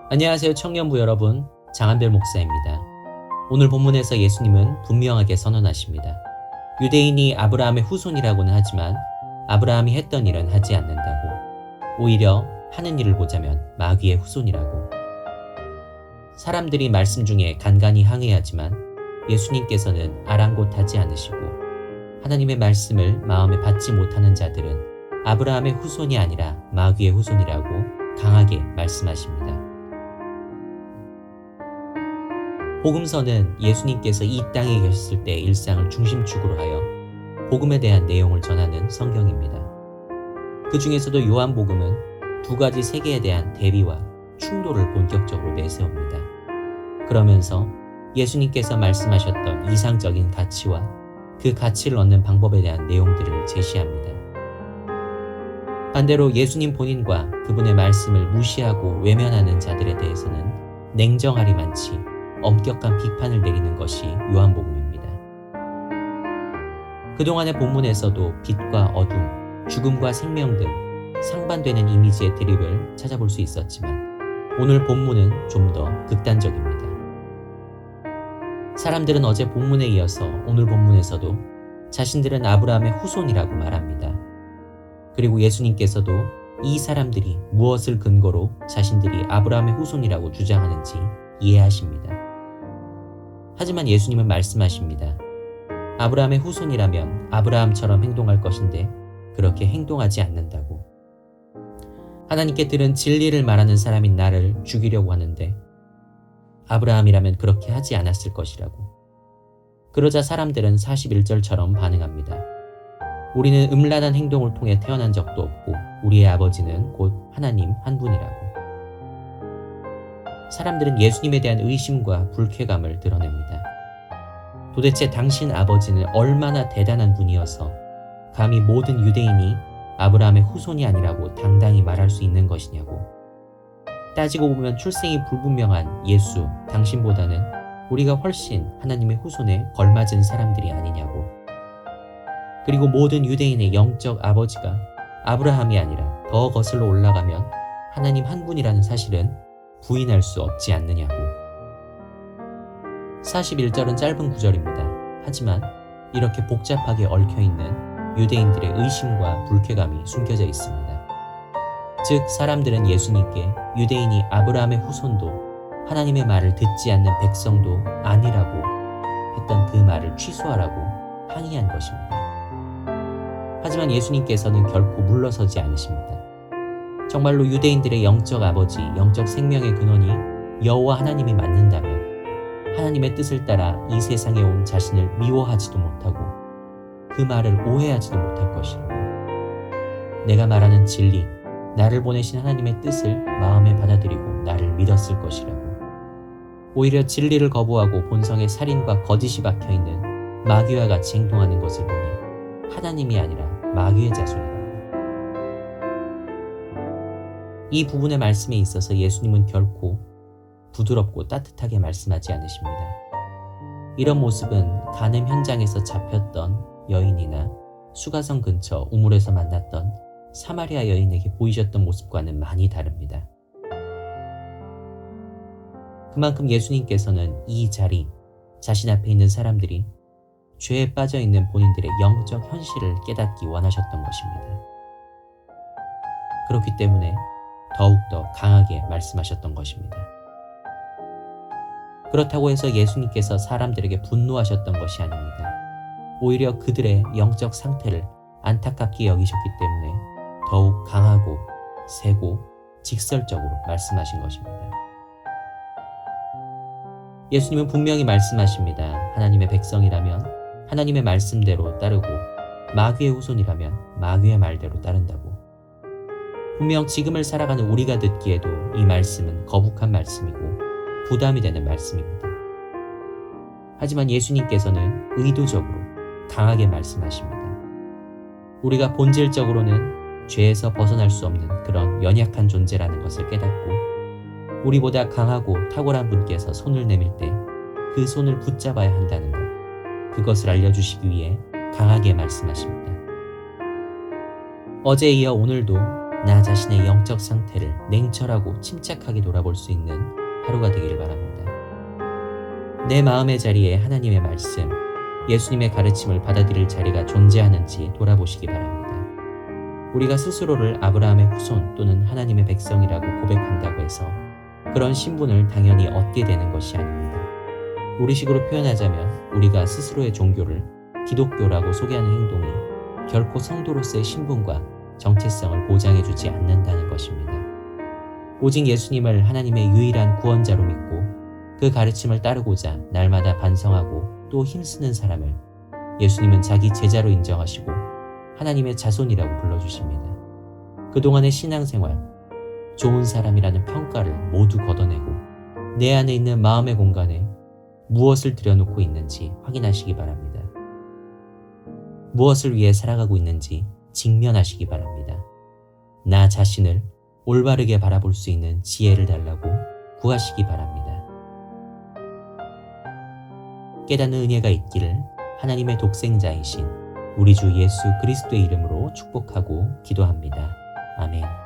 안녕하세요 청년부 여러분, 장한별 목사입니다. 오늘 본문에서 예수님은 분명하게 선언하십니다. 유대인이 아브라함의 후손이라고는 하지만 아브라함이 했던 일은 하지 않는다고, 오히려 하는 일을 보자면 마귀의 후손이라고. 사람들이 말씀 중에 간간히 항의하지만 예수님께서는 아랑곳하지 않으시고, 하나님의 말씀을 마음에 받지 못하는 자들은 아브라함의 후손이 아니라 마귀의 후손이라고 강하게 말씀하십니다. 복음서는 예수님께서 이 땅에 계셨을 때의 일상을 중심축으로 하여 복음에 대한 내용을 전하는 성경입니다. 그 중에서도 요한복음은 두 가지 세계에 대한 대비와 충돌을 본격적으로 내세웁니다. 그러면서 예수님께서 말씀하셨던 이상적인 가치와 그 가치를 얻는 방법에 대한 내용들을 제시합니다. 반대로 예수님 본인과 그분의 말씀을 무시하고 외면하는 자들에 대해서는 냉정하리만치 엄격한 비판을 내리는 것이 요한복음입니다. 그동안의 본문에서도 빛과 어둠, 죽음과 생명 등 상반되는 이미지의 대립을 찾아볼 수 있었지만 오늘 본문은 좀 더 극단적입니다. 사람들은 어제 본문에 이어서 오늘 본문에서도 자신들은 아브라함의 후손이라고 말합니다. 그리고 예수님께서도 이 사람들이 무엇을 근거로 자신들이 아브라함의 후손이라고 주장하는지 이해하십니다. 하지만 예수님은 말씀하십니다. 아브라함의 후손이라면 아브라함처럼 행동할 것인데 그렇게 행동하지 않는다고. 하나님께 들은 진리를 말하는 사람인 나를 죽이려고 하는데 아브라함이라면 그렇게 하지 않았을 것이라고. 그러자 사람들은 41절처럼 반응합니다. 우리는 음란한 행동을 통해 태어난 적도 없고 우리의 아버지는 곧 하나님 한 분이라고. 사람들은 예수님에 대한 의심과 불쾌감을 드러냅니다. 도대체 당신 아버지는 얼마나 대단한 분이어서 감히 모든 유대인이 아브라함의 후손이 아니라고 당당히 말할 수 있는 것이냐고. 따지고 보면 출생이 불분명한 예수, 당신보다는 우리가 훨씬 하나님의 후손에 걸맞은 사람들이 아니냐고. 그리고 모든 유대인의 영적 아버지가 아브라함이 아니라 더 거슬러 올라가면 하나님 한 분이라는 사실은 부인할 수 없지 않느냐고. 41절은 짧은 구절입니다. 하지만 이렇게 복잡하게 얽혀있는 유대인들의 의심과 불쾌감이 숨겨져 있습니다. 즉 사람들은 예수님께 유대인이 아브라함의 후손도 하나님의 말을 듣지 않는 백성도 아니라고 했던 그 말을 취소하라고 항의한 것입니다. 하지만 예수님께서는 결코 물러서지 않으십니다. 정말로 유대인들의 영적 아버지, 영적 생명의 근원이 여호와 하나님이 맞는다면 하나님의 뜻을 따라 이 세상에 온 자신을 미워하지도 못하고 그 말을 오해하지도 못할 것이라고. 내가 말하는 진리, 나를 보내신 하나님의 뜻을 마음에 받아들이고 나를 믿었을 것이라고. 오히려 진리를 거부하고 본성에 살인과 거짓이 박혀있는 마귀와 같이 행동하는 것을 보니 하나님이 아니라 마귀의 자손이라고. 이 부분의 말씀에 있어서 예수님은 결코 부드럽고 따뜻하게 말씀하지 않으십니다. 이런 모습은 간음 현장에서 잡혔던 여인이나 수가성 근처 우물에서 만났던 사마리아 여인에게 보이셨던 모습과는 많이 다릅니다. 그만큼 예수님께서는 이 자리, 자신 앞에 있는 사람들이 죄에 빠져있는 본인들의 영적 현실을 깨닫기 원하셨던 것입니다. 그렇기 때문에 더욱더 강하게 말씀하셨던 것입니다. 그렇다고 해서 예수님께서 사람들에게 분노하셨던 것이 아닙니다. 오히려 그들의 영적 상태를 안타깝게 여기셨기 때문에 더욱 강하고 세고 직설적으로 말씀하신 것입니다. 예수님은 분명히 말씀하십니다. 하나님의 백성이라면 하나님의 말씀대로 따르고 마귀의 후손이라면 마귀의 말대로 따른다고. 분명 지금을 살아가는 우리가 듣기에도 이 말씀은 거북한 말씀이고 부담이 되는 말씀입니다. 하지만 예수님께서는 의도적으로 강하게 말씀하십니다. 우리가 본질적으로는 죄에서 벗어날 수 없는 그런 연약한 존재라는 것을 깨닫고 우리보다 강하고 탁월한 분께서 손을 내밀 때 그 손을 붙잡아야 한다는 것, 그것을 알려주시기 위해 강하게 말씀하십니다. 어제에 이어 오늘도 나 자신의 영적 상태를 냉철하고 침착하게 돌아볼 수 있는 하루가 되기를 바랍니다. 내 마음의 자리에 하나님의 말씀, 예수님의 가르침을 받아들일 자리가 존재하는지 돌아보시기 바랍니다. 우리가 스스로를 아브라함의 후손 또는 하나님의 백성이라고 고백한다고 해서 그런 신분을 당연히 얻게 되는 것이 아닙니다. 우리식으로 표현하자면 우리가 스스로의 종교를 기독교라고 소개하는 행동이 결코 성도로서의 신분과 정체성을 보장해주지 않는다는 것입니다. 오직 예수님을 하나님의 유일한 구원자로 믿고 그 가르침을 따르고자 날마다 반성하고 또 힘쓰는 사람을 예수님은 자기 제자로 인정하시고 하나님의 자손이라고 불러주십니다. 그동안의 신앙생활, 좋은 사람이라는 평가를 모두 걷어내고 내 안에 있는 마음의 공간에 무엇을 들여놓고 있는지 확인하시기 바랍니다. 무엇을 위해 살아가고 있는지 직면하시기 바랍니다. 나 자신을 올바르게 바라볼 수 있는 지혜를 달라고 구하시기 바랍니다. 깨닫는 은혜가 있기를 하나님의 독생자이신 우리 주 예수 그리스도의 이름으로 축복하고 기도합니다. 아멘.